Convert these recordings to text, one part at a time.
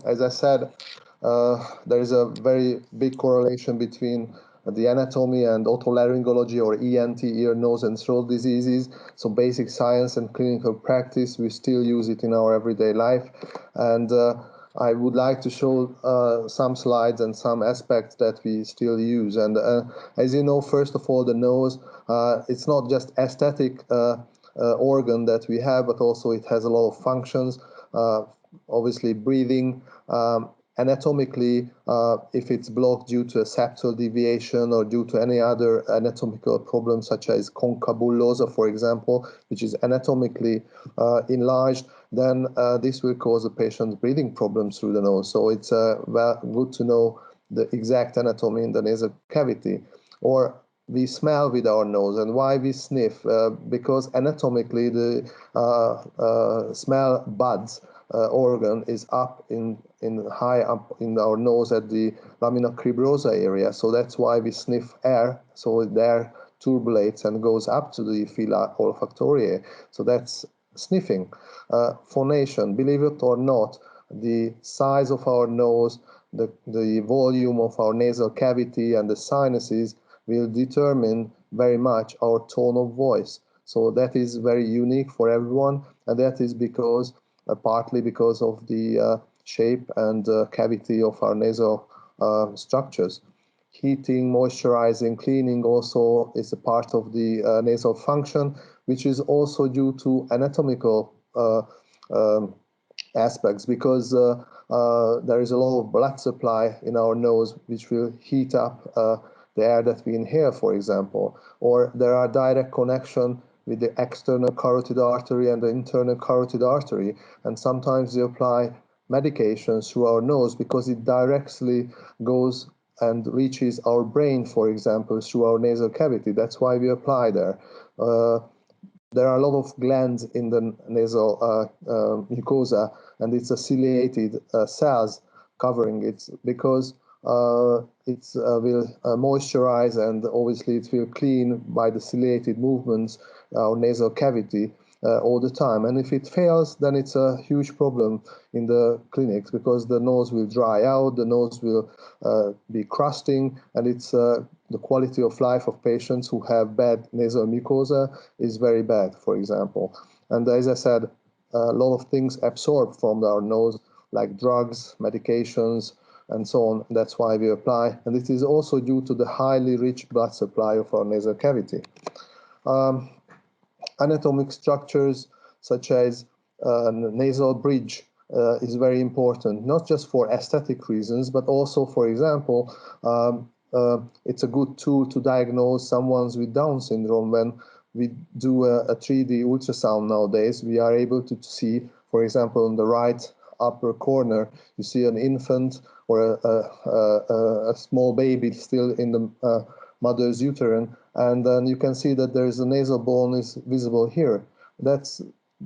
As I said, there is a very big correlation between the anatomy and otolaryngology, or ENT, ear, nose, and throat diseases. So basic science and clinical practice, we still use it in our everyday life. And I would like to show some slides and some aspects that we still use. And as you know, first of all, the nose, it's not just aesthetic organ that we have, but also it has a lot of functions. Obviously, breathing. Anatomically, if it's blocked due to a septal deviation or due to any other anatomical problem, such as concabullosa, for example, which is anatomically enlarged, then this will cause a patient's breathing problems through the nose. So it's good to know the exact anatomy in the nasal cavity. Or we smell with our nose. And why we sniff? Because anatomically the smell buds organ is up in high up in our nose at the lamina cribrosa area. So that's why we sniff air. So the air turbulates and goes up to the fila olfactoriae. So that's sniffing. Phonation, believe it or not, the size of our nose, the volume of our nasal cavity and the sinuses will determine very much our tone of voice. So that is very unique for everyone, and that is because partly because of the shape and cavity of our nasal structures. Heating, moisturizing, cleaning also is a part of the nasal function, which is also due to anatomical aspects, because there is a lot of blood supply in our nose, which will heat up the air that we inhale, for example. Or there are direct connection with the external carotid artery and the internal carotid artery, and sometimes we apply medications through our nose because it directly goes and reaches our brain, for example, through our nasal cavity. That's why we apply there. There are a lot of glands in the nasal mucosa, and it's a ciliated cells covering it, because it will moisturize, and obviously it will clean by the ciliated movements our nasal cavity all the time. And if it fails, then it's a huge problem in the clinics, because the nose will dry out, the nose will be crusting, and it's the quality of life of patients who have bad nasal mucosa is very bad, for example. And as I said, a lot of things absorb from our nose, like drugs, medications, and so on. That's why we apply. And it is also due to the highly rich blood supply of our nasal cavity. Anatomic structures such as nasal bridge is very important, not just for aesthetic reasons, but also, for example, it's a good tool to diagnose someone with Down syndrome. When we do a 3D ultrasound nowadays, we are able to see, for example, in the right upper corner, you see an infant or a small baby still in the mother's uterine, and then you can see that there is a nasal bone is visible here. That's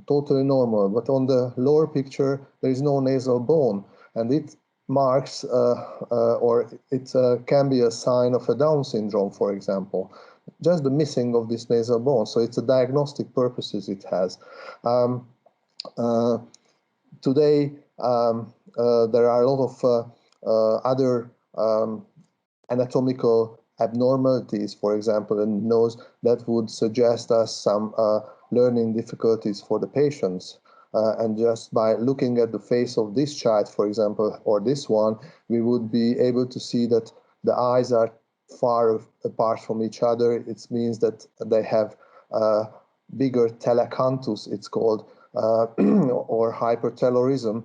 totally normal, but on the lower picture there is no nasal bone, and it marks or it can be a sign of a Down syndrome, for example, just the missing of this nasal bone. So it's a diagnostic purposes it has. Today there are a lot of other anatomical abnormalities, for example, in the nose, that would suggest us some learning difficulties for the patients. And just by looking at the face of this child, for example, or this one, we would be able to see that the eyes are far apart from each other. It means that they have bigger telecanthus, it's called, or hypertelorism.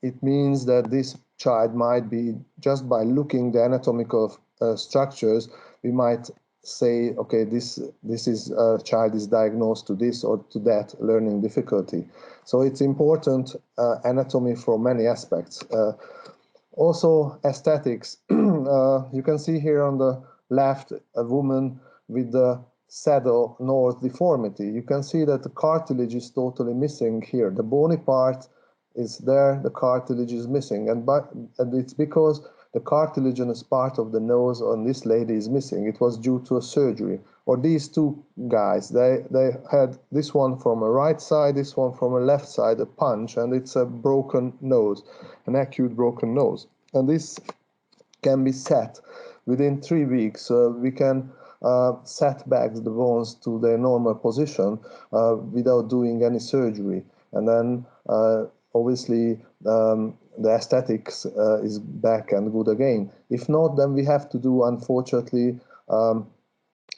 It means that this child might be, just by looking the anatomical structures, we might say, okay, this is child is diagnosed to this or to that learning difficulty. So it's important anatomy from many aspects. Also aesthetics. You can see here on the left a woman with the saddle north deformity. You can see that the cartilage is totally missing here. The bony part is there, the cartilage is missing, and it's because the cartilaginous part of the nose on this lady is missing. It was due to a surgery Or these two guys, they had this one from a right side, this one from a left side, a punch, and it's a broken nose, an acute broken nose. And this can be set within 3 weeks. We can set back the bones to their normal position without doing any surgery. And then obviously the aesthetics is back and good again. If not, then we have to do, unfortunately, a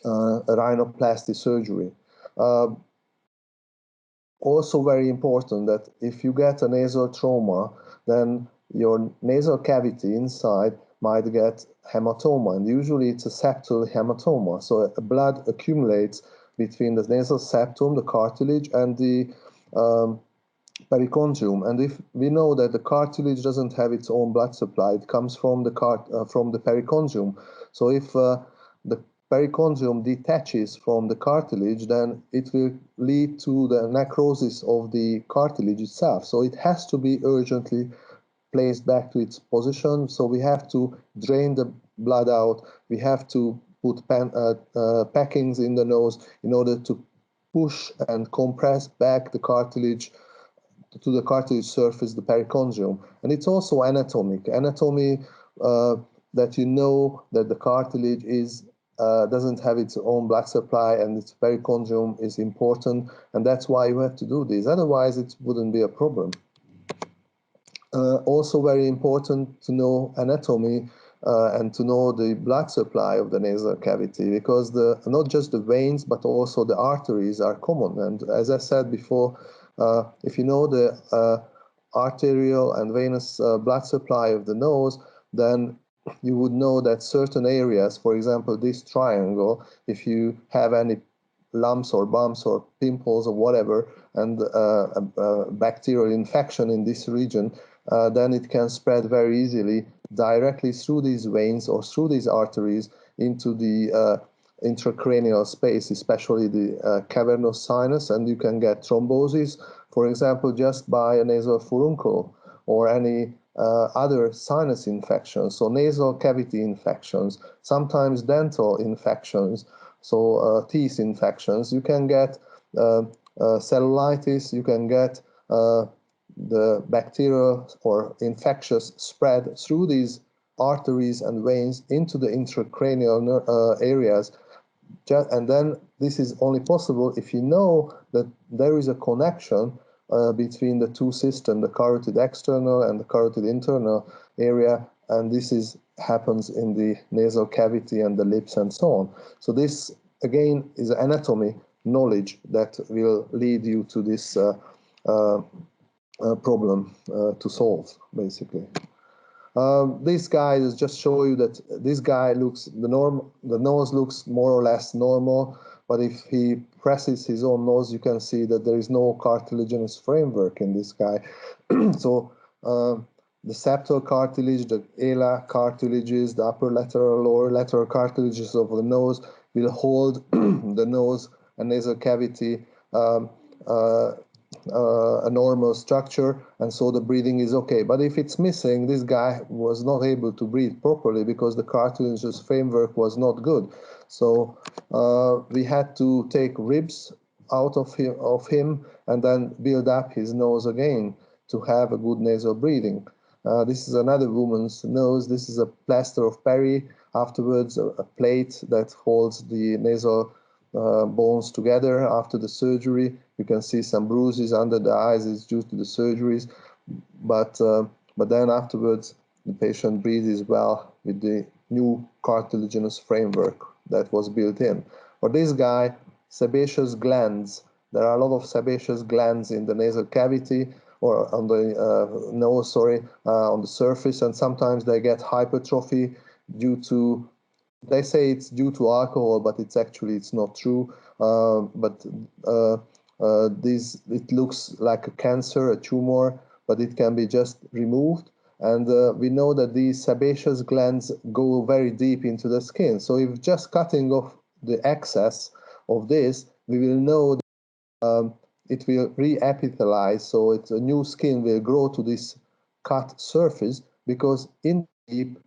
rhinoplasty surgery. Also very important that if you get a nasal trauma, then your nasal cavity inside might get hematoma, and usually it's a septal hematoma. So blood accumulates between the nasal septum, the cartilage, and the perichondrium. And if we know that the cartilage doesn't have its own blood supply, it comes from the perichondrium. So if the perichondrium detaches from the cartilage, then it will lead to the necrosis of the cartilage itself. So it has to be urgently placed back to its position. So we have to drain the blood out. We have to put packings in the nose in order to push and compress back the cartilage to the cartilage surface, the perichondrium. And it's also anatomic. Anatomy that you know that the cartilage is doesn't have its own blood supply and its perichondrium is important, and that's why you have to do this. Otherwise, it wouldn't be a problem. Also very important to know anatomy and to know the blood supply of the nasal cavity, because not just the veins but also the arteries are common. And as I said before, if you know the arterial and venous blood supply of the nose, then you would know that certain areas, for example, this triangle, if you have any lumps or bumps or pimples or whatever, and a bacterial infection in this region, then it can spread very easily directly through these veins or through these arteries into the intracranial space, especially the cavernous sinus, and you can get thrombosis, for example, just by a nasal furuncle or any other sinus infections, so nasal cavity infections, sometimes dental infections, so teeth infections. You can get cellulitis, you can get the bacterial or infectious spread through these arteries and veins into the intracranial areas. And then this is only possible if you know that there is a connection between the two systems, the carotid external and the carotid internal area, and this happens in the nasal cavity and the lips and so on. So this again is anatomy knowledge that will lead you to this problem to solve, basically. This guy is just show you that this guy looks, the nose looks more or less normal, but if he presses his own nose, you can see that there is no cartilaginous framework in this guy. So the septal cartilage, the ala cartilages, the upper lateral, lower lateral cartilages of the nose will hold the nose and nasal cavity a normal structure, and so the breathing is okay. But if it's missing, this guy was not able to breathe properly because the cartilaginous framework was not good. So we had to take ribs out of him and then build up his nose again to have a good nasal breathing. This is another woman's nose. This is a plaster of Paris. Afterwards, a plate that holds the nasal bones together after the surgery. You can see some bruises under the eyes. It's due to the surgeries, but then afterwards the patient breathes well with the new cartilaginous framework that was built in. For this guy, sebaceous glands. There are a lot of sebaceous glands in the nasal cavity or on the nose, on the surface, and sometimes they get hypertrophy due to, they say it's due to alcohol, but it's not true. It looks like a cancer, a tumor, but it can be just removed. And we know that these sebaceous glands go very deep into the skin. So if just cutting off the excess of this, we will know that it will re-epithelize, so a new skin will grow to this cut surface, because in deep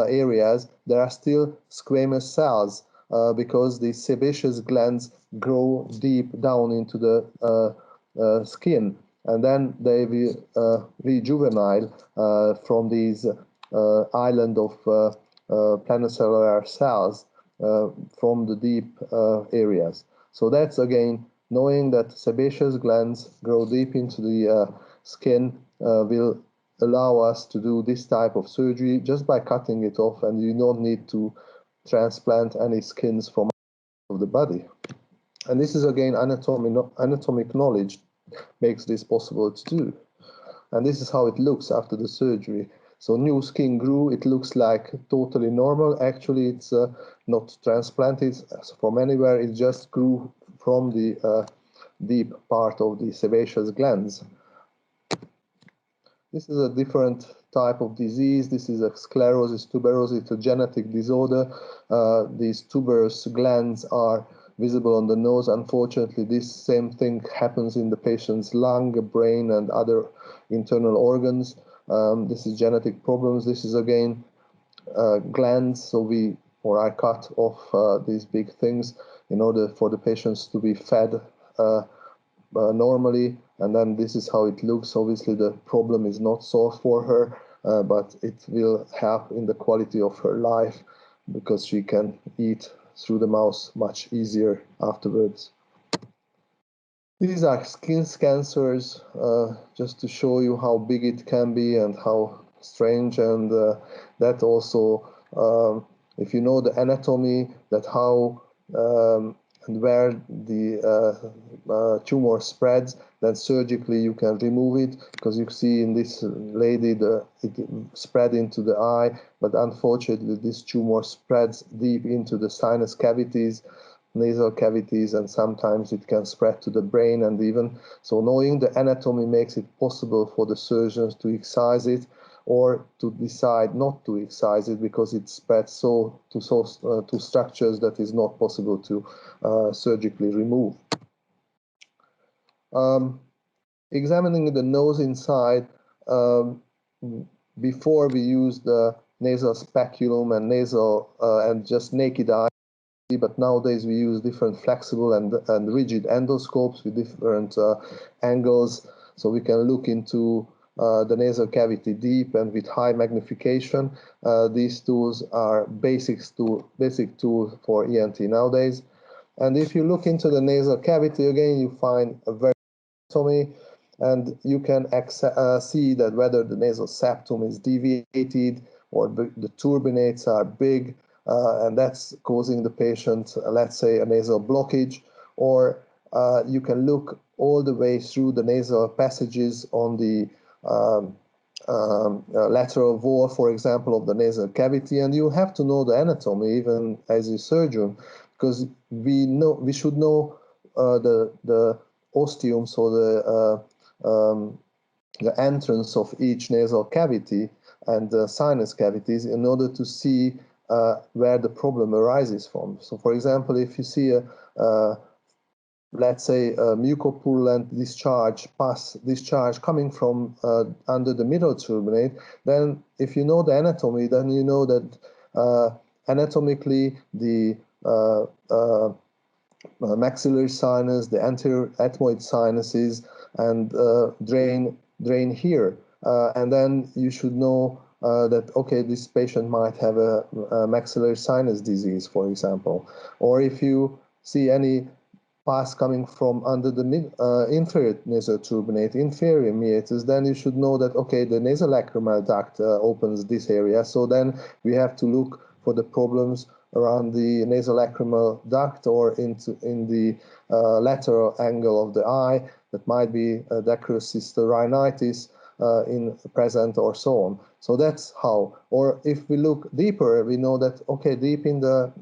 areas there are still squamous cells because the sebaceous glands grow deep down into the skin, and then they will rejuvenile from these island of planocellular cells from the deep areas. So that's again knowing that sebaceous glands grow deep into the skin will allow us to do this type of surgery just by cutting it off, and you don't need to transplant any skins from of the body. And this is again anatomic knowledge makes this possible to do. And this is how it looks after the surgery. So new skin grew, it looks like totally normal. Actually, it's not transplanted from anywhere, it just grew from the deep part of the sebaceous glands. This is a different type of disease. This is a sclerosis tuberosa. It's a genetic disorder. These tuberous glands are visible on the nose. Unfortunately, this same thing happens in the patient's lung, brain, and other internal organs. This is genetic problems. This is again glands. So I cut off these big things in order for the patients to be fed normally, and then this is how it looks. Obviously, the problem is not solved for her, but it will help in the quality of her life because she can eat through the mouth much easier afterwards. These are skin cancers, just to show you how big it can be and how strange, and that also, if you know the anatomy, that how and where the tumor spreads, then surgically you can remove it, because you see in this lady it spread into the eye, but unfortunately this tumor spreads deep into the sinus cavities, nasal cavities, and sometimes it can spread to the brain. And even so, knowing the anatomy makes it possible for the surgeons to excise it, or to decide not to excise it because it spreads to structures that is not possible to surgically remove. Examining the nose inside, before we use the nasal speculum and nasal and just naked eye, but nowadays we use different flexible and rigid endoscopes with different angles, so we can look into the nasal cavity deep and with high magnification. These tools are basic tool for ENT nowadays. And if you look into the nasal cavity again, you find a very anatomy, and you can see that whether the nasal septum is deviated or the turbinates are big, and that's causing the patient, let's say, a nasal blockage, or you can look all the way through the nasal passages on the lateral wall, for example, of the nasal cavity, and you have to know the anatomy even as a surgeon, because we should know the ostium, so the entrance of each nasal cavity and the sinus cavities, in order to see where the problem arises from. So, for example, if you see let's say a mucopurulent discharge coming from under the middle turbinate, then if you know the anatomy, then you know that anatomically the maxillary sinus, the anterior ethmoid sinuses, and drain here, and then you should know that, okay, this patient might have a maxillary sinus disease, for example. Or if you see any pus coming from under the inferior nasal turbinate, inferior meatus, then you should know that, okay, the nasolacrimal duct opens this area, so then we have to look for the problems around the nasolacrimal duct or in the lateral angle of the eye. That might be dacryocysteal rhinitis in present, or so on. So that's how. Or if we look deeper, we know that, okay, deep in the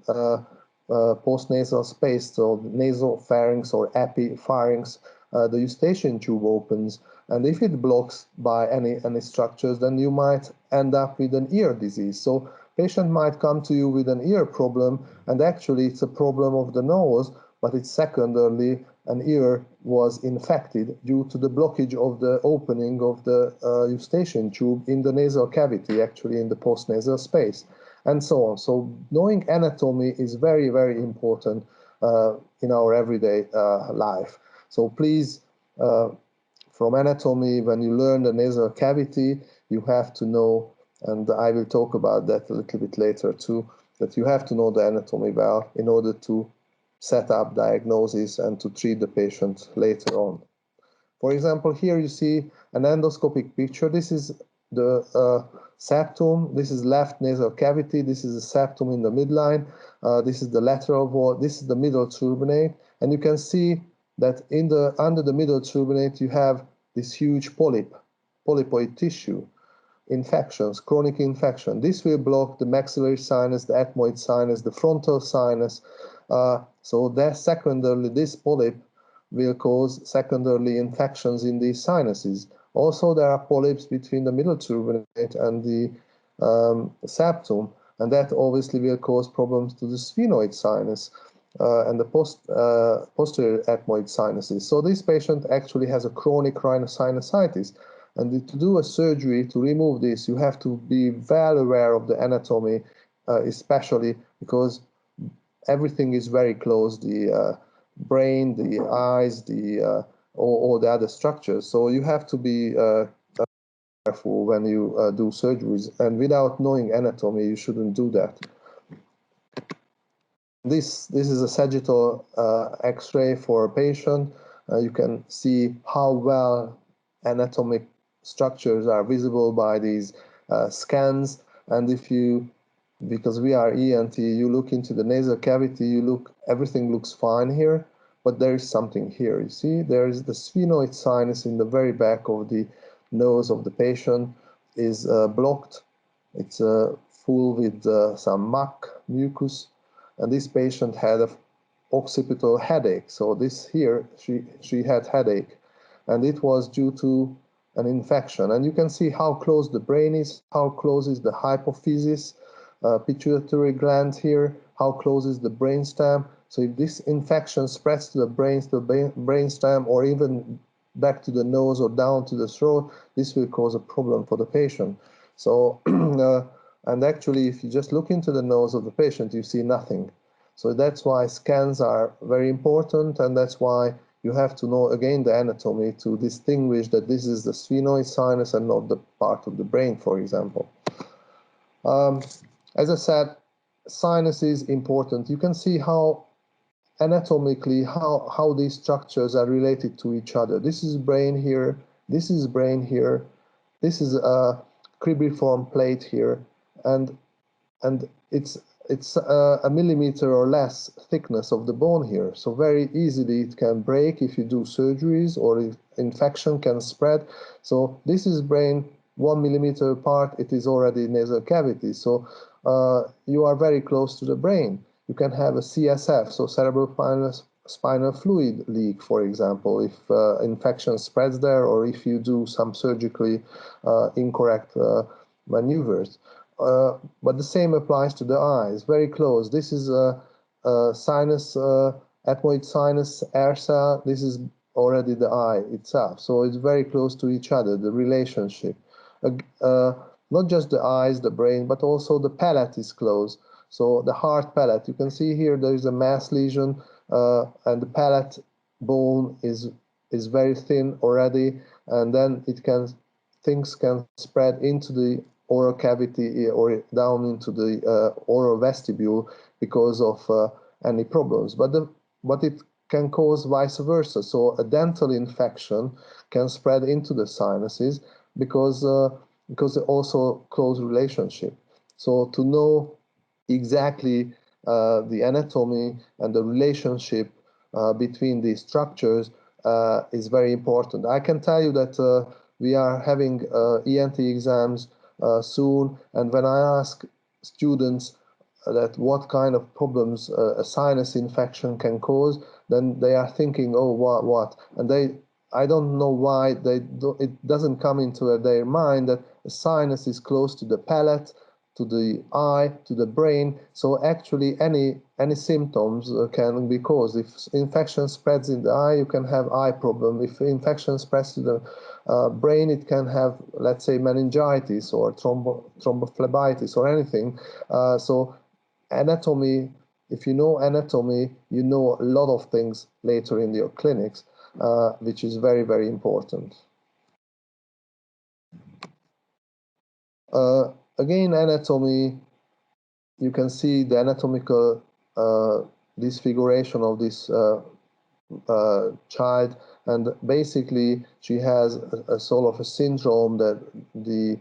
postnasal space, so nasal pharynx or epipharynx, the eustachian tube opens, and if it blocks by any structures, then you might end up with an ear disease. So patient might come to you with an ear problem, and actually it's a problem of the nose, but it's secondarily an ear was infected due to the blockage of the opening of the eustachian tube in the nasal cavity, actually in the postnasal space. and so on. So knowing anatomy is very, very important in our everyday life. So please, from anatomy, when you learn the nasal cavity, you have to know, and I will talk about that a little bit later too, that you have to know the anatomy well in order to set up diagnosis and to treat the patient later on. For example, here you see an endoscopic picture. This is the septum. This is left nasal cavity. This is the septum in the midline. This is the lateral wall. This is the middle turbinate. And you can see that under the middle turbinate you have this huge polypoid tissue, infections, chronic infection. This will block the maxillary sinus, the ethmoid sinus, the frontal sinus. So that secondarily, this polyp will cause secondarily infections in these sinuses. Also, there are polyps between the middle turbinate and the septum, and that obviously will cause problems to the sphenoid sinus and the posterior ethmoid sinuses. So this patient actually has a chronic rhinosinusitis, and to do a surgery to remove this, you have to be well aware of the anatomy, especially because everything is very close. The brain, the eyes, all the other structures. So you have to be careful when you do surgeries, and without knowing anatomy, you shouldn't do that. This is a sagittal X-ray for a patient. You can see how well anatomic structures are visible by these scans, and because we are ENT, you look into the nasal cavity, everything looks fine here, but there is something here. You see, there is the sphenoid sinus in the very back of the nose of the patient is blocked. It's full with some mucus, and this patient had an occipital headache. So this here, she had headache, and it was due to an infection. And you can see how close the brain is, how close is the hypophysis, pituitary gland here, how close is the brainstem. So if this infection spreads to the brainstem, or even back to the nose or down to the throat, this will cause a problem for the patient. So, and actually, if you just look into the nose of the patient, you see nothing. So that's why scans are very important, and that's why you have to know, again, the anatomy to distinguish that this is the sphenoid sinus and not the part of the brain, for example. As I said, sinus is important. You can see how anatomically how these structures are related to each other. This is brain here, this is brain here, this is a cribriform plate here, and it's a millimeter or less thickness of the bone here. So very easily it can break if you do surgeries, or if infection can spread. So this is brain 1 millimeter apart, it is already nasal cavity. So you are very close to the brain. You can have a CSF, so cerebral spinal fluid leak, for example, if infection spreads there, or if you do some surgically incorrect maneuvers. But the same applies to the eyes, very close. This is a sinus, ethmoid sinus, air cell. This is already the eye itself. So it's very close to each other, the relationship. Not just the eyes, the brain, but also the palate is close. So the hard palate, you can see here there is a mass lesion, and the palate bone is very thin already, and then things can spread into the oral cavity or down into the oral vestibule because of any problems. But it can cause vice versa. So a dental infection can spread into the sinuses because also close relationship. So to know exactly the anatomy and the relationship between these structures is very important. I can tell you that we are having ENT exams soon, and when I ask students that what kind of problems a sinus infection can cause, then they are thinking, oh, what? And I don't know why it doesn't come into their mind that a sinus is close to the palate, to the eye, to the brain. So actually any symptoms can be caused. If infection spreads in the eye, you can have eye problem. If infection spreads to the Brain, it can have, let's say, meningitis or thrombophlebitis or anything. So anatomy, if you know anatomy, you know a lot of things later in your clinics, which is very, very important. Again, anatomy, you can see the anatomical disfiguration of this child, and basically she has a sort of a syndrome that the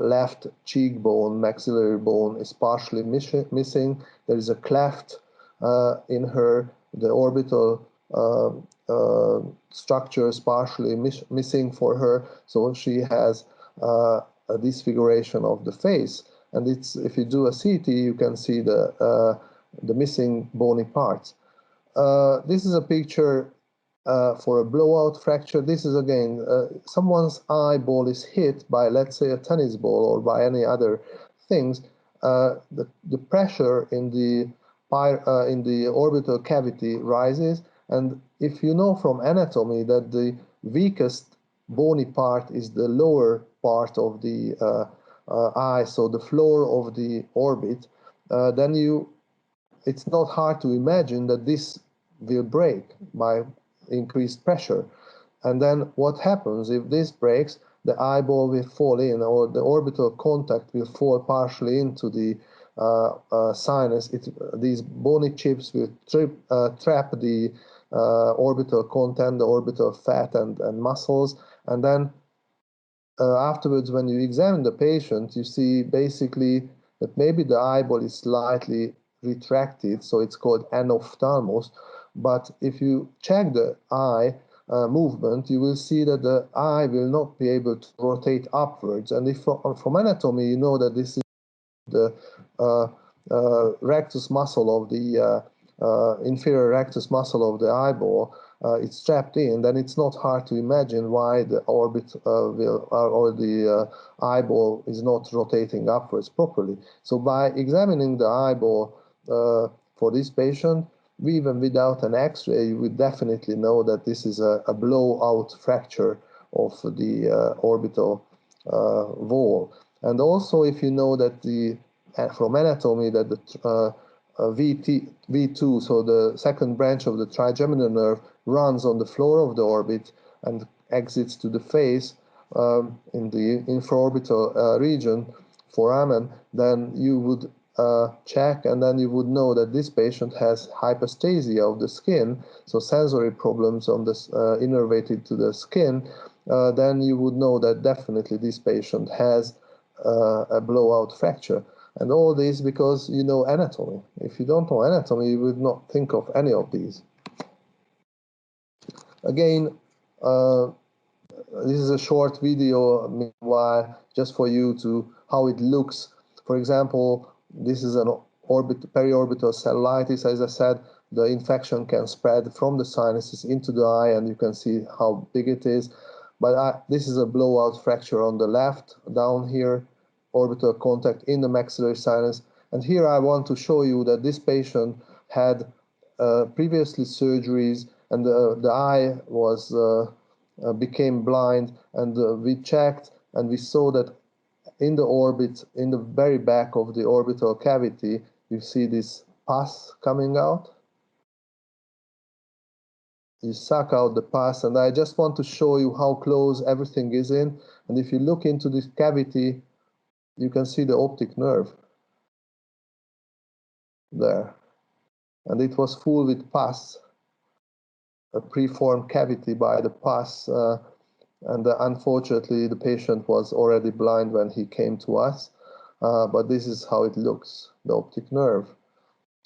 left cheekbone, maxillary bone, is partially missing. There is a cleft in her. The orbital structure is partially missing for her, so she has a disfiguration of the face. And it's, if you do a CT, you can see the missing bony parts. This is a picture for a blowout fracture. This is again, someone's eyeball is hit by, let's say, a tennis ball or by any other things. The pressure in the orbital cavity rises, and if you know from anatomy that the weakest bony part is the lower part of the eye, so the floor of the orbit, then it's not hard to imagine that this will break by increased pressure. And then what happens if this breaks? The eyeball will fall in, or the orbital contact will fall partially into the sinus. These bony chips will trap the orbital content, the orbital fat and muscles, and then afterwards, when you examine the patient, you see basically that maybe the eyeball is slightly retracted, so it's called anophthalmos. But if you check the eye movement, you will see that the eye will not be able to rotate upwards. And if from anatomy, you know that this is the rectus muscle of the inferior rectus muscle of the eyeball. It's trapped in, then it's not hard to imagine why the orbit or the eyeball is not rotating upwards properly. So by examining the eyeball for this patient, even without an X-ray, you would definitely know that this is a blowout fracture of the orbital wall. And also, if you know that from anatomy that the V2, so the second branch of the trigeminal nerve, runs on the floor of the orbit and exits to the face in the infraorbital region, foramen, then you would check, and then you would know that this patient has hypostasia of the skin, so sensory problems on this innervated to the skin. Then you would know that definitely this patient has a blowout fracture. And all this because you know anatomy. If you don't know anatomy, you would not think of any of these. Again, this is a short video, meanwhile, just for you to how it looks. For example, this is an periorbital cellulitis. As I said, the infection can spread from the sinuses into the eye, and you can see how big it is. But this is a blowout fracture on the left, down here, orbital contact in the maxillary sinus. And here I want to show you that this patient had previously surgeries, and the eye was became blind, and we checked and we saw that in the orbit, in the very back of the orbital cavity, you see this pus coming out. You suck out the pus, and I just want to show you how close everything is in. And if you look into this cavity, you can see the optic nerve there, and it was full with pus, a preformed cavity by the pus, and unfortunately the patient was already blind when he came to us, but this is how it looks, the optic nerve.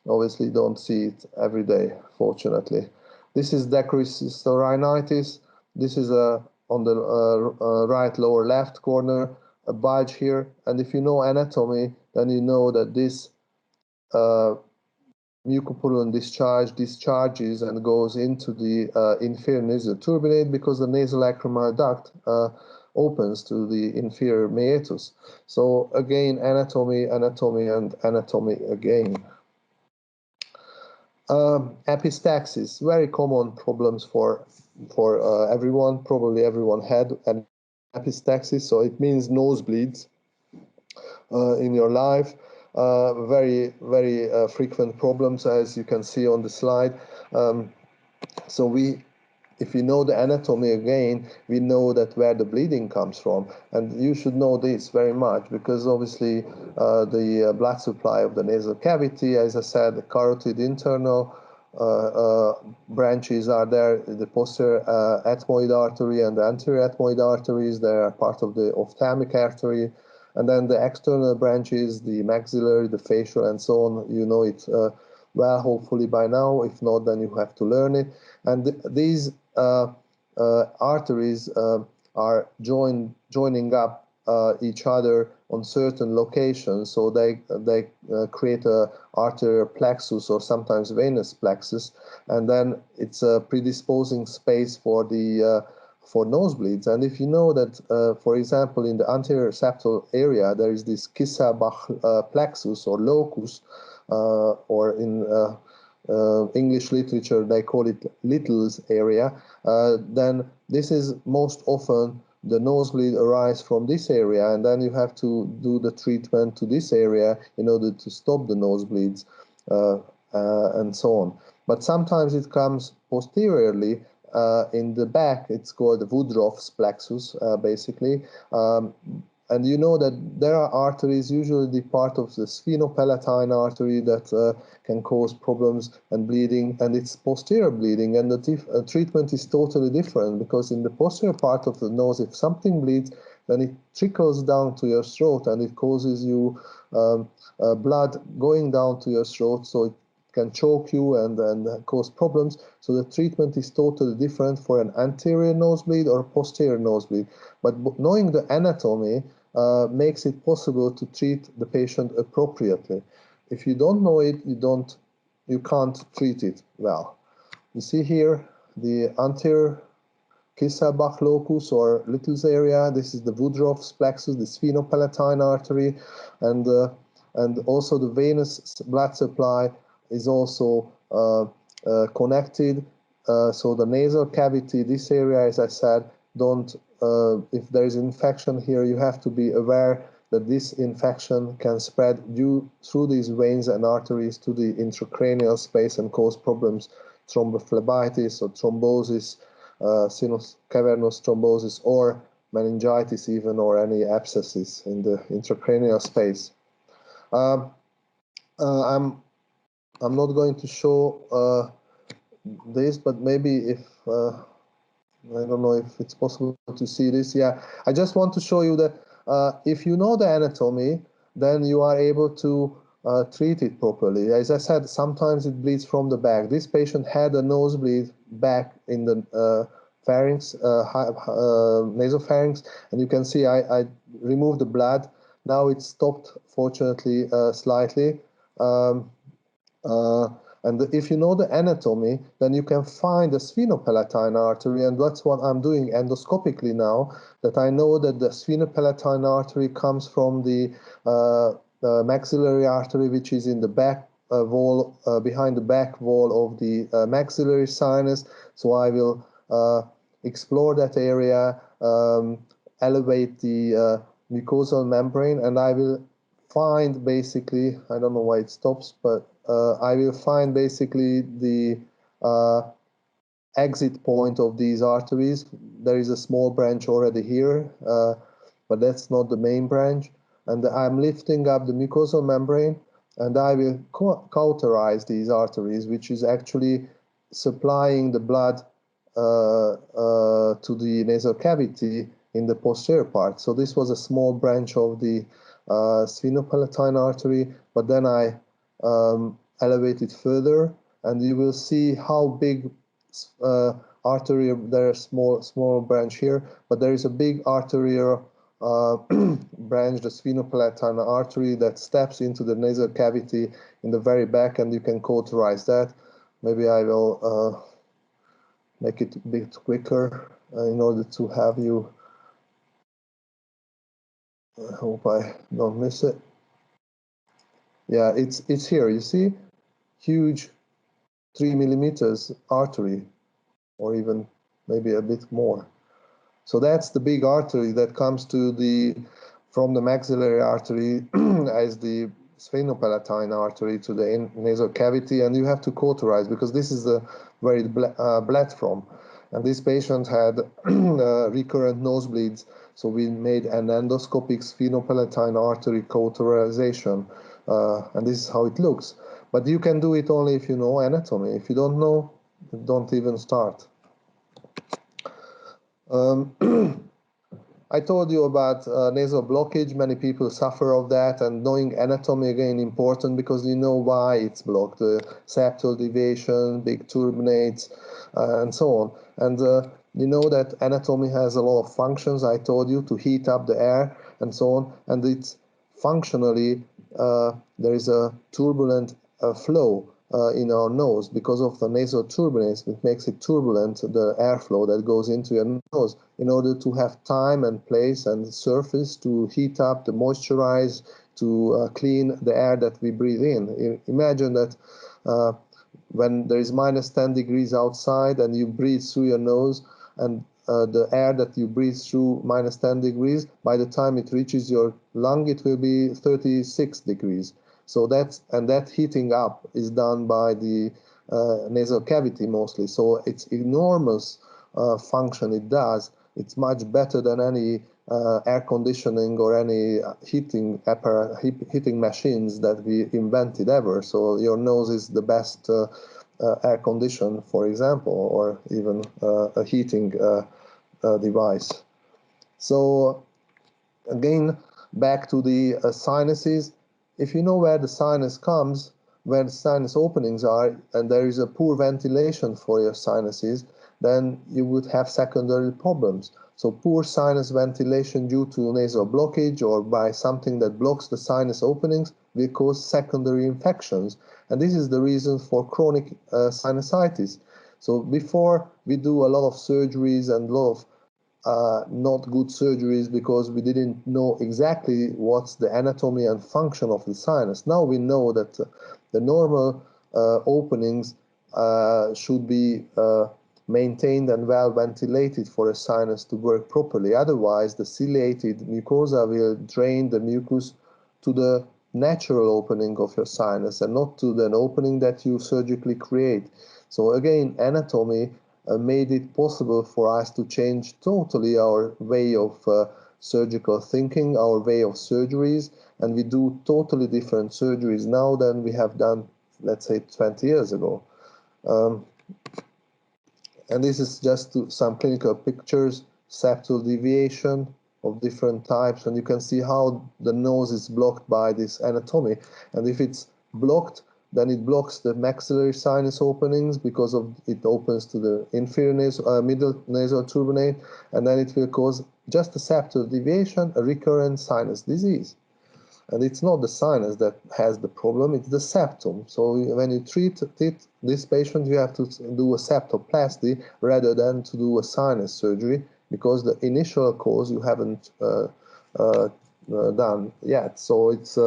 Obviously don't see it every day, fortunately. This is decreased rhinitis. This is on the right lower left corner, a bulge here, and if you know anatomy, then you know that this mucopurulent discharges and goes into the inferior nasal turbinate, because the nasolacrimal duct opens to the inferior meatus. So again, anatomy, anatomy, and anatomy again. Epistaxis, very common problems for everyone. Probably everyone had an epistaxis, so it means nosebleeds in your life. Very frequent problems, as you can see on the slide. So if we know the anatomy again, we know that where the bleeding comes from, and you should know this very much because obviously the blood supply of the nasal cavity, as I said, the carotid internal branches are there, the posterior ethmoid artery and the anterior ethmoid arteries, they are part of the ophthalmic artery, and then the external branches, the maxillary, the facial, and so on. You know it well, hopefully by now. If not, then you have to learn it. And these arteries are joining up each other on certain locations, so they create a arterial plexus or sometimes venous plexus, and then it's a predisposing space for the for nosebleeds. And if you know that, for example, in the anterior septal area there is this Kissel-Bach plexus or locus, or in English literature they call it Little's area, then this is most often the nosebleed arise from this area, and then you have to do the treatment to this area in order to stop the nosebleeds and so on. But sometimes it comes posteriorly in the back. It's called the Woodruff's plexus, basically. And you know that there are arteries, usually the part of the sphenopalatine artery, that can cause problems and bleeding, and it's posterior bleeding, and the treatment is totally different, because in the posterior part of the nose, if something bleeds, then it trickles down to your throat and it causes you blood going down to your throat, so it can choke you and cause problems. So the treatment is totally different for an anterior nosebleed or posterior nosebleed. But knowing the anatomy makes it possible to treat the patient appropriately. If you don't know it, you can't treat it well. You see here the anterior Kissel-Bach locus or Little's area. This is the Woodruff's plexus, the sphenopalatine artery, and also the venous blood supply is also connected. So the nasal cavity, this area, as I said, if there is infection here, you have to be aware that this infection can spread through these veins and arteries to the intracranial space and cause problems, thrombophlebitis or thrombosis, sinus cavernous thrombosis, or meningitis even, or any abscesses in the intracranial space. I'm not going to show this, but maybe if I don't know if it's possible to see this. Yeah, I just want to show you that if you know the anatomy, then you are able to treat it properly. As I said, sometimes it bleeds from the back. This patient had a nosebleed back in the pharynx, nasopharynx, and you can see I removed the blood. Now it's stopped, fortunately, slightly. And if you know the anatomy, then you can find the sphenopalatine artery, and that's what I'm doing endoscopically now, that I know that the sphenopalatine artery comes from the maxillary artery, which is in the back wall, behind the back wall of the maxillary sinus. So I will explore that area, elevate the mucosal membrane, and I will find basically, I don't know why it stops, but I will find basically the exit point of these arteries. There is a small branch already here, but that's not the main branch. And I'm lifting up the mucosal membrane, and I will cauterize these arteries, which is actually supplying the blood to the nasal cavity in the posterior part. So this was a small branch of the sphenopalatine artery, but then I elevate it further, and you will see how big artery. There's small branch here, but there is a big arterial branch, the sphenopalatine artery, that steps into the nasal cavity in the very back, and you can cauterize that. Maybe I will make it a bit quicker in order to have you. I hope I don't miss it. Yeah, it's here. You see, huge 3 millimeters artery, or even maybe a bit more. So that's the big artery that comes from the maxillary artery as the sphenopalatine artery to the nasal cavity, and you have to cauterize because this is where it bled from. And this patient had recurrent nosebleeds, so we made an endoscopic sphenopalatine artery cauterization, and this is how it looks. But you can do it only if you know anatomy. If you don't know, don't even start. I told you about nasal blockage. Many people suffer of that, and knowing anatomy again important because you know why it's blocked. The septal deviation, big turbinates, and so on. And you know that anatomy has a lot of functions. I told you to heat up the air and so on. And it's functionally there is a turbulent flow in our nose because of the nasal turbinates. It makes it turbulent, the airflow that goes into your nose, in order to have time and place and surface to heat up, to moisturize, to clean the air that we breathe in. Imagine that when there is minus 10 degrees outside and you breathe through your nose, and the air that you breathe through minus 10 degrees, by the time it reaches your lung, it will be 36 degrees. So that heating up is done by the nasal cavity mostly. So it's enormous function it does. It's much better than any air conditioning or any heating machines that we invented ever. So your nose is the best air condition, for example, or even a heating device. So again, back to the sinuses. If you know where the sinus comes, where the sinus openings are, and there is a poor ventilation for your sinuses, then you would have secondary problems. So poor sinus ventilation due to nasal blockage or by something that blocks the sinus openings will cause secondary infections. And this is the reason for chronic sinusitis. So before we do a lot of surgeries and a lot of not good surgeries because we didn't know exactly what's the anatomy and function of the sinus. Now we know that the normal openings should be maintained and well ventilated for a sinus to work properly. Otherwise, the ciliated mucosa will drain the mucus to the natural opening of your sinus and not to the opening that you surgically create. So again, anatomy made it possible for us to change totally our way of surgical thinking, our way of surgeries, and we do totally different surgeries now than we have done, let's say, 20 years ago. And this is just some clinical pictures, septal deviation of different types, and you can see how the nose is blocked by this anatomy. And if it's blocked, then it blocks the maxillary sinus openings because it opens to the inferior middle nasal turbinate, and then it will cause just a septal deviation, a recurrent sinus disease. And it's not the sinus that has the problem, it's the septum. So when you treat this patient, you have to do a septoplasty rather than to do a sinus surgery, because the initial cause you haven't done yet. So it's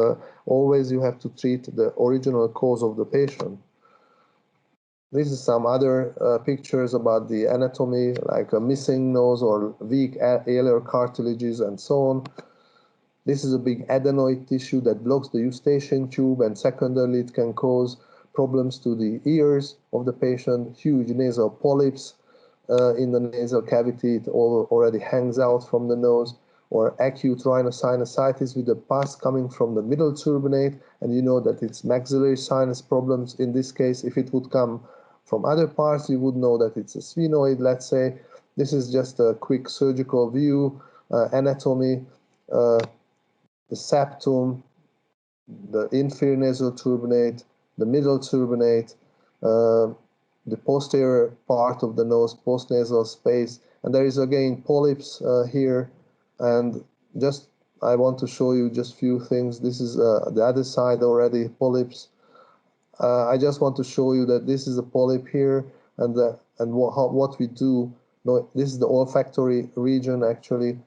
always you have to treat the original cause of the patient. This is some other pictures about the anatomy, like a missing nose or weak alar cartilages and so on. This is a big adenoid tissue that blocks the eustachian tube, and secondarily it can cause problems to the ears of the patient, huge nasal polyps in the nasal cavity. It already hangs out from the nose, or acute rhinosinusitis with a pus coming from the middle turbinate, and you know that it's maxillary sinus problems. In this case, if it would come from other parts, you would know that it's a sphenoid, let's say. This is just a quick surgical view, anatomy, the septum, the inferior nasal turbinate, the middle turbinate, the posterior part of the nose, postnasal space, and there is again polyps here. And just I want to show you just few things. This is the other side already, polyps. I just want to show you that this is a polyp here, and what we do. No, this is the olfactory region actually.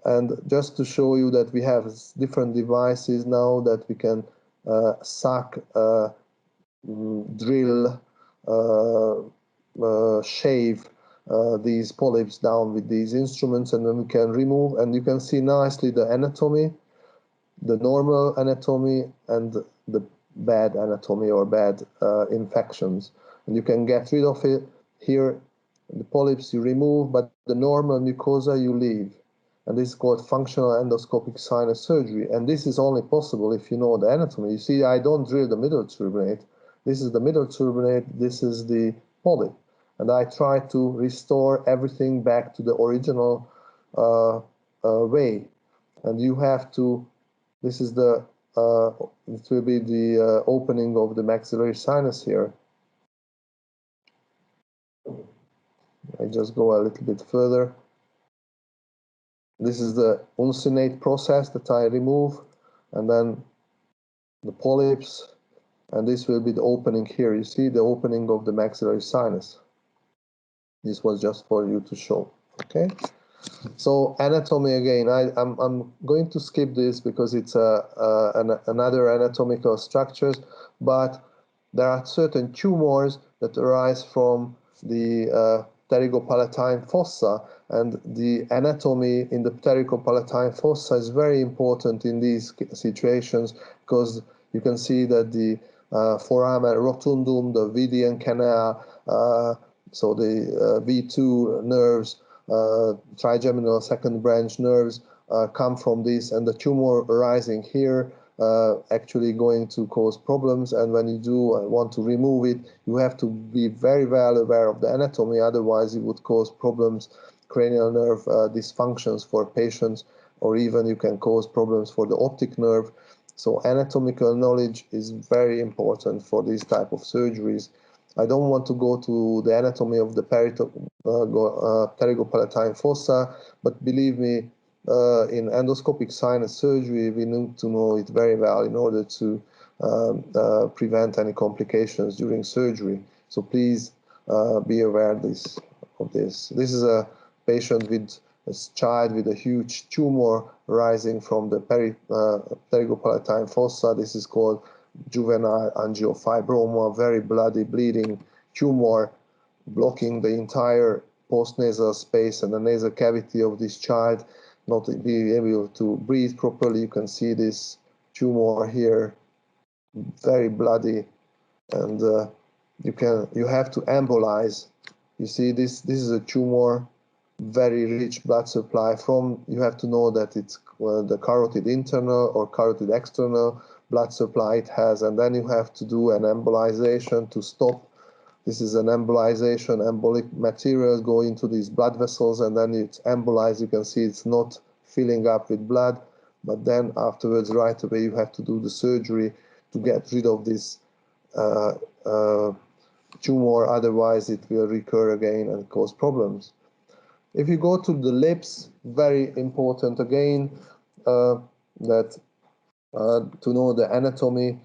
And just to show you that we have different devices now that we can suck, drill, shave these polyps down with these instruments, and then we can remove, and you can see nicely the anatomy, the normal anatomy and the bad anatomy or bad infections. And you can get rid of it here. The polyps you remove, but the normal mucosa you leave. And this is called functional endoscopic sinus surgery. And this is only possible if you know the anatomy. You see, I don't drill the middle turbinate. This is the middle turbinate, this is the polyp. And I try to restore everything back to the original way. And you have to, this is the, it will be the opening of the maxillary sinus here. I just go a little bit further. This is the uncinate process that I remove, and then the polyps, and this will be the opening here. You see the opening of the maxillary sinus. This was just for you to show, okay? So anatomy again, I'm going to skip this because it's another anatomical structures, but there are certain tumors that arise from the Pterygopalatine fossa, and the anatomy in the Pterygopalatine fossa is very important in these situations because you can see that the foramen rotundum, the Vidian canal, so the V2 nerves, trigeminal second branch nerves come from this, and the tumor arising here actually going to cause problems. And when you do want to remove it, you have to be very well aware of the anatomy, otherwise it would cause problems, cranial nerve dysfunctions for patients, or even you can cause problems for the optic nerve. So anatomical knowledge is very important for these type of surgeries. I don't want to go to the anatomy of the Pterygopalatine fossa, but believe me, in endoscopic sinus surgery, we need to know it very well in order to prevent any complications during surgery. So please be aware of this. This is a patient with a child with a huge tumor rising from the Pterygopalatine fossa. This is called juvenile angiofibroma, very bloody, bleeding tumor blocking the entire postnasal space and the nasal cavity of this child, not being able to breathe properly. You can see this tumor here, very bloody, and you have to embolize. You see this is a tumor, very rich blood supply from, you have to know that it's the carotid internal or carotid external blood supply it has, and then you have to do an embolization to stop. This is an embolization, embolic materials go into these blood vessels, and then it's embolized. You can see it's not filling up with blood, but then afterwards, right away, you have to do the surgery to get rid of this tumor, otherwise it will recur again and cause problems. If you go to the lips, very important again, that to know the anatomy,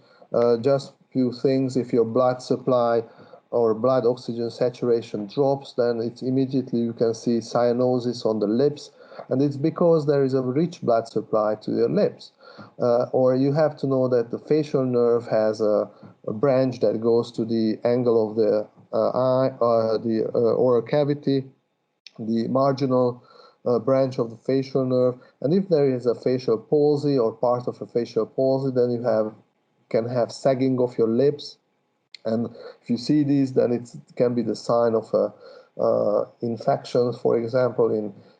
just few things. If your blood supply or blood oxygen saturation drops, then it's immediately you can see cyanosis on the lips, and it's because there is a rich blood supply to your lips. Or you have to know that the facial nerve has a branch that goes to the angle of the eye, the oral cavity, the marginal branch of the facial nerve, and if there is a facial palsy or part of a facial palsy, then you can have sagging of your lips, and if you see these, then it can be the sign of infections. For example,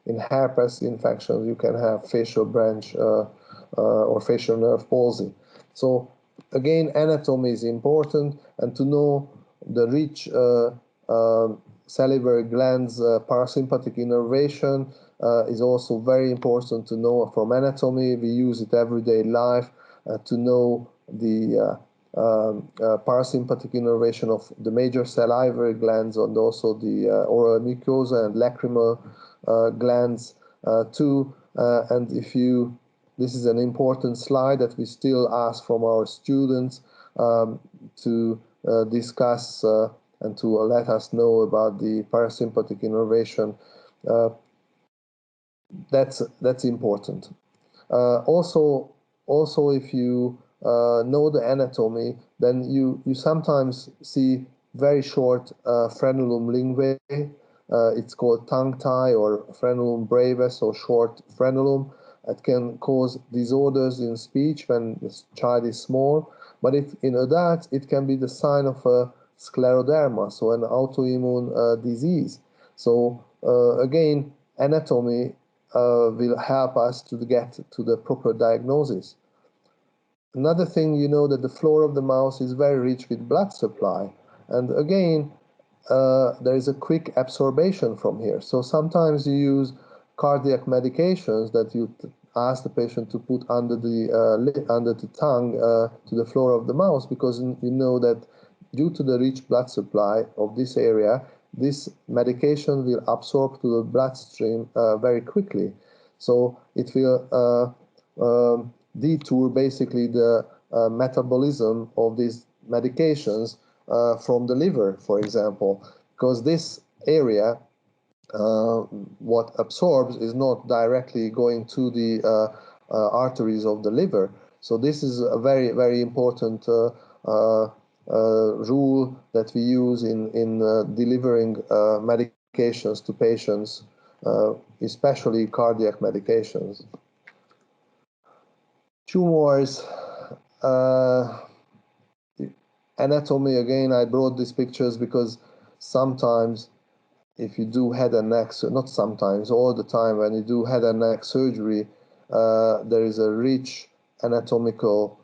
in herpes infections, you can have facial branch or facial nerve palsy. So again, anatomy is important, and to know the rich salivary glands parasympathetic innervation is also very important to know from anatomy. We use it everyday life to know the parasympathetic innervation of the major salivary glands, and also the oral mucosa and lacrimal glands too. And if you, this is an important slide that we still ask from our students to discuss and to let us know about the parasympathetic innervation. That's important. Also, if you know the anatomy, then you sometimes see very short frenulum linguae. It's called tongue tie or frenulum brevis or short frenulum. It can cause disorders in speech when the child is small, but if in adults, it can be the sign of a scleroderma, so an autoimmune disease. So again, anatomy will help us to get to the proper diagnosis. Another thing, you know that the floor of the mouth is very rich with blood supply, and again, there is a quick absorption from here. So sometimes you use cardiac medications that you ask the patient to put under the tongue to the floor of the mouth, because you know that due to the rich blood supply of this area, this medication will absorb to the bloodstream very quickly. So it will detour basically the metabolism of these medications from the liver, for example, because this area, what absorbs is not directly going to the arteries of the liver. So this is a very, very important rule that we use in delivering medications to patients, especially cardiac medications. Tumors, anatomy, again, I brought these pictures because sometimes if you do head and neck, not sometimes, all the time, when you do head and neck surgery, there is a rich anatomical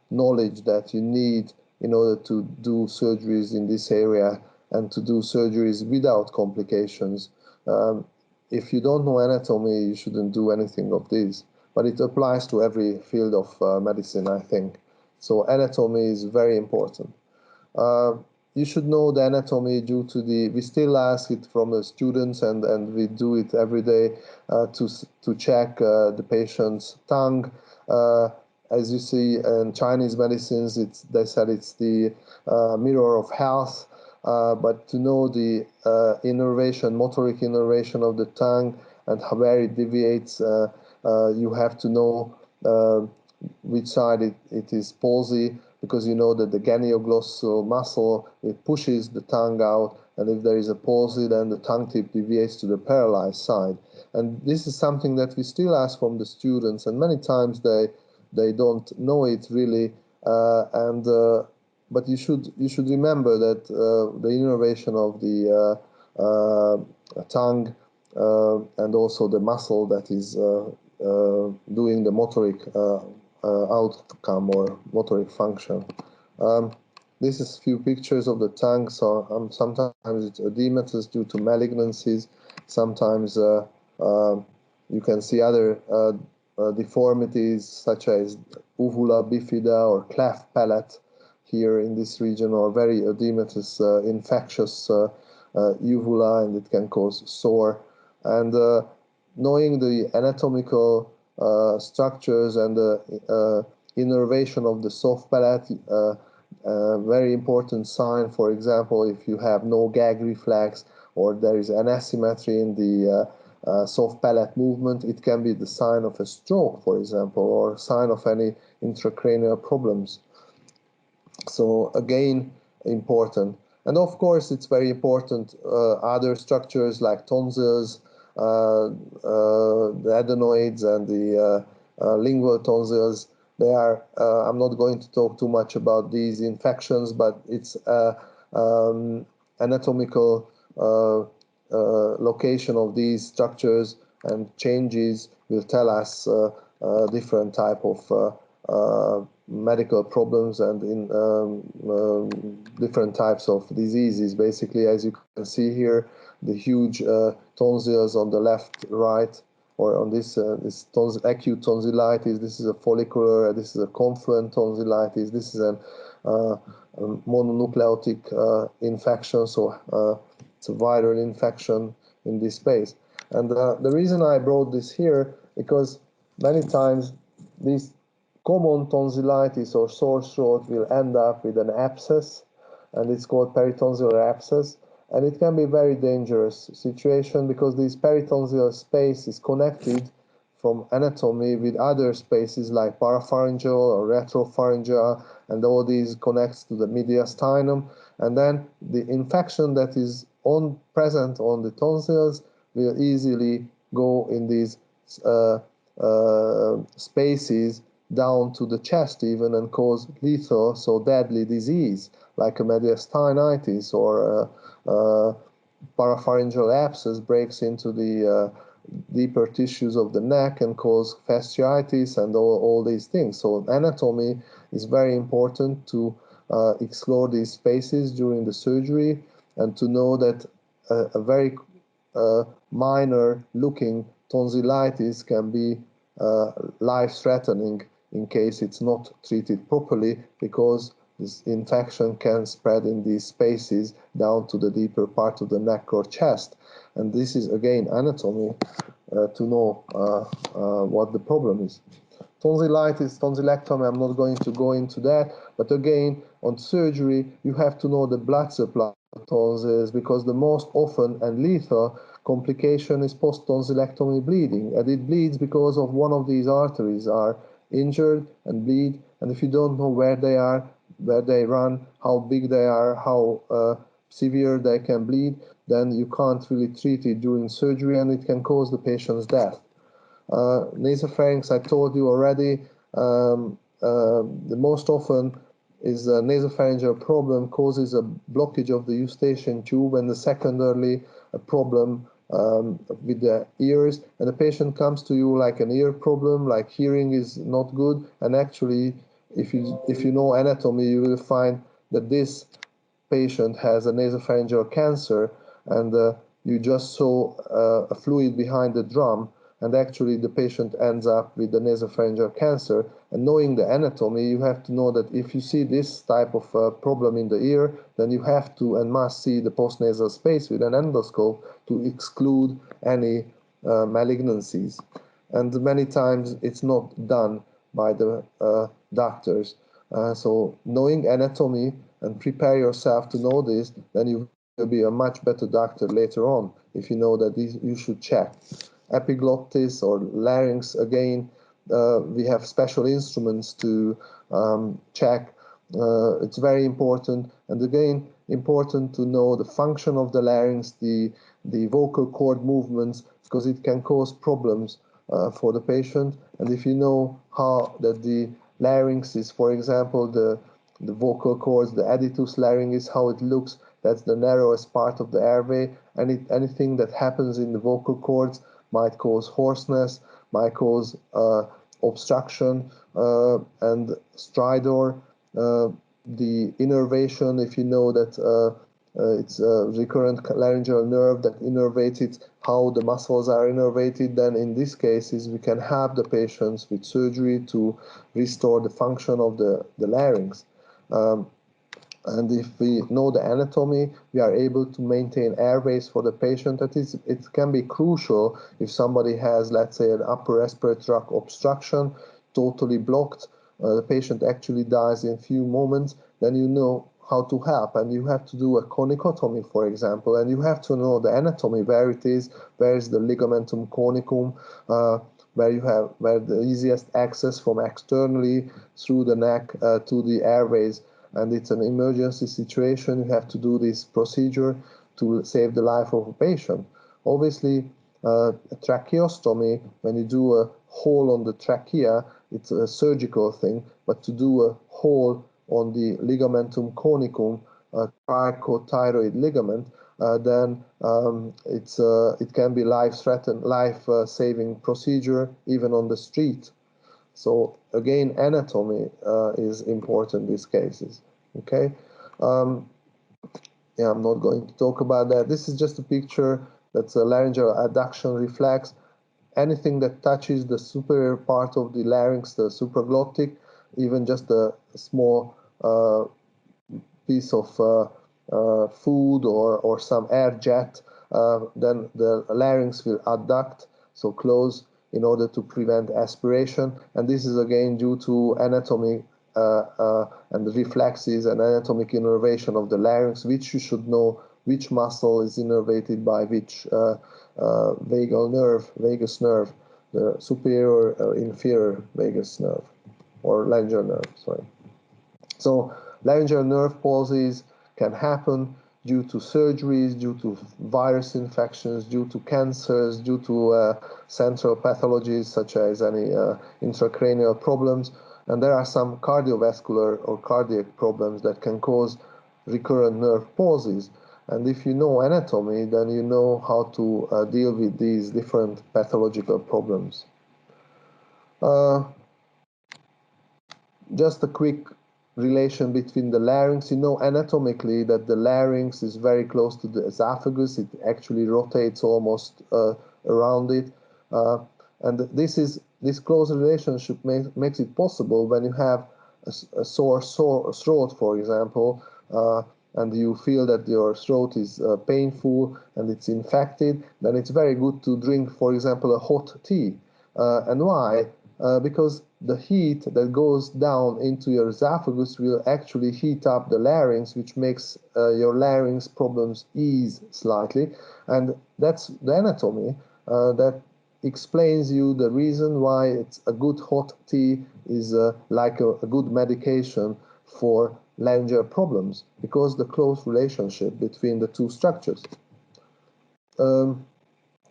knowledge that you need in order to do surgeries in this area and to do surgeries without complications. If you don't know anatomy, you shouldn't do anything of this, but it applies to every field of medicine, I think. So anatomy is very important. You should know the anatomy due to we still ask it from the students, and we do it every day to check the patient's tongue. As you see in Chinese medicines, they said it's the mirror of health, but to know the motoric innervation of the tongue and where it deviates, you have to know which side it is palsy, because you know that the genioglossal muscle, it pushes the tongue out, and if there is a palsy, then the tongue tip deviates to the paralyzed side. And this is something that we still ask from the students, and many times they don't know it really, but you should remember that the innervation of the tongue and also the muscle that is doing the motoric outcome or motoric function. This is a few pictures of the tongue. So sometimes it's edematous due to malignancies. Sometimes you can see other deformities such as uvula bifida or cleft palate here in this region, or very edematous infectious uvula, and it can cause sore. And knowing the anatomical structures and the innervation of the soft palate, very important sign. For example, if you have no gag reflex or there is an asymmetry in the soft palate movement, it can be the sign of a stroke, for example, or sign of any intracranial problems. So again, important. And of course, it's very important other structures like tonsils, the adenoids and the lingual tonsils. They are, I'm not going to talk too much about these infections, but it's anatomical location of these structures and changes will tell us different type of medical problems and in different types of diseases. Basically, as you can see here, the huge tonsils on the left, right, or on this acute tonsillitis. This is a follicular. This is a confluent tonsillitis. This is a mononucleotic infection. So it's a viral infection in this space. And the reason I brought this here, because many times these common tonsillitis or sore throat will end up with an abscess, and it's called peritonsillar abscess. And it can be a very dangerous situation because this peritonsillar space is connected from anatomy with other spaces like parapharyngeal or retropharyngeal, and all these connects to the mediastinum, and then the infection that is present on the tonsils will easily go in these spaces down to the chest even and cause lethal, so deadly disease like a mediastinitis or parapharyngeal abscess breaks into the deeper tissues of the neck and cause fasciitis and all these things. So anatomy is very important to explore these spaces during the surgery and to know that a very minor looking tonsillitis can be life-threatening in case it's not treated properly, because this infection can spread in these spaces down to the deeper part of the neck or chest. And this is again anatomy to know what the problem is. Tonsillitis, tonsillectomy, I'm not going to go into that, but again, on surgery, you have to know the blood supply of tonsils, because the most often and lethal complication is post-tonsillectomy bleeding, and it bleeds because of one of these arteries are injured and bleed, and if you don't know where they are, where they run, how big they are, how severe they can bleed, then you can't really treat it during surgery, and it can cause the patient's death. Nasopharynx, I told you already, the most often is a nasopharyngeal problem causes a blockage of the eustachian tube, and the secondarily a problem with the ears, and the patient comes to you like an ear problem, like hearing is not good, and actually if you know anatomy, you will find that this patient has a nasopharyngeal cancer, and you just saw a fluid behind the drum, and actually the patient ends up with the nasopharyngeal cancer. And knowing the anatomy, you have to know that if you see this type of problem in the ear, then you have to and must see the postnasal space with an endoscope to exclude any malignancies. And many times it's not done by the doctors. So knowing anatomy and prepare yourself to know this, then you will be a much better doctor later on if you know that you should check. Epiglottis or larynx, again, we have special instruments to check. It's very important, and again, important to know the function of the larynx, the vocal cord movements, because it can cause problems for the patient. And if you know how that the larynx is, for example, the vocal cords, the editus larynx, how it looks, that's the narrowest part of the airway, and anything that happens in the vocal cords might cause hoarseness, might cause obstruction and stridor. The innervation, if you know that it's a recurrent laryngeal nerve that innervated, how the muscles are innervated, then in these cases we can help the patients with surgery to restore the function of the larynx. And if we know the anatomy, we are able to maintain airways for the patient. It can be crucial if somebody has, let's say, an upper respiratory tract obstruction, totally blocked, the patient actually dies in a few moments, then you know how to help. And you have to do a conicotomy, for example, and you have to know the anatomy, where it is, where is the ligamentum conicum, where the easiest access from externally through the neck to the airways. And it's an emergency situation, you have to do this procedure to save the life of a patient. Obviously, a tracheostomy, when you do a hole on the trachea, it's a surgical thing, but to do a hole on the ligamentum conicum, cricothyroid ligament, then it can be life-saving procedure even on the street. So again, anatomy is important in these cases. Okay, yeah, I'm not going to talk about that. This is just a picture that's a laryngeal adduction reflex. Anything that touches the superior part of the larynx, the supraglottic, even just a small piece of food or some air jet, then the larynx will adduct, so close, in order to prevent aspiration. And this is again due to anatomy and reflexes and anatomic innervation of the larynx, which you should know which muscle is innervated by which vagus nerve, the superior or inferior vagus nerve, or laryngeal nerve, sorry. So laryngeal nerve palsies can happen due to surgeries, due to virus infections, due to cancers, due to central pathologies such as any intracranial problems. And there are some cardiovascular or cardiac problems that can cause recurrent nerve palsies. And if you know anatomy, then you know how to deal with these different pathological problems. Just a quick relation between the larynx. You know anatomically that the larynx is very close to the esophagus. It actually rotates almost around it. And this close relationship makes it possible when you have a sore throat, for example, and you feel that your throat is painful and it's infected, then it's very good to drink, for example, a hot tea. And why? Because the heat that goes down into your esophagus will actually heat up the larynx, which makes your larynx problems ease slightly. And that's the anatomy that explains you the reason why it's a good hot tea is like a good medication for laryngeal problems, because the close relationship between the two structures.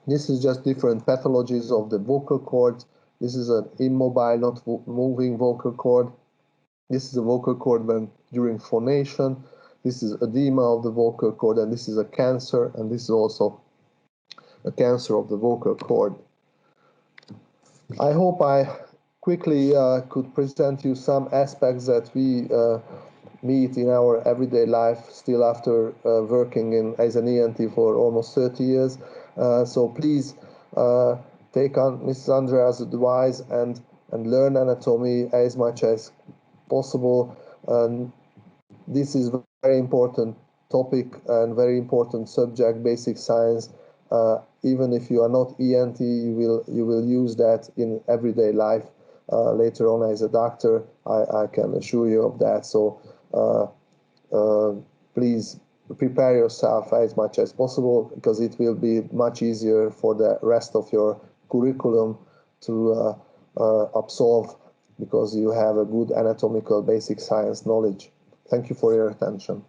This is just different pathologies of the vocal cords. This is an immobile, not moving vocal cord. This is a vocal cord when during phonation. This is edema of the vocal cord, and this is a cancer, and this is also a cancer of the vocal cord. I hope I quickly could present you some aspects that we meet in our everyday life still after working as an ENT for almost 30 years. So please take on Mrs. Andrea's advice and learn anatomy as much as possible. This is a very important topic and very important subject, basic science. Even if you are not ENT, you will use that in everyday life later on as a doctor. I can assure you of that. So please prepare yourself as much as possible, because it will be much easier for the rest of your curriculum to absolve, because you have a good anatomical basic science knowledge. Thank you for your attention.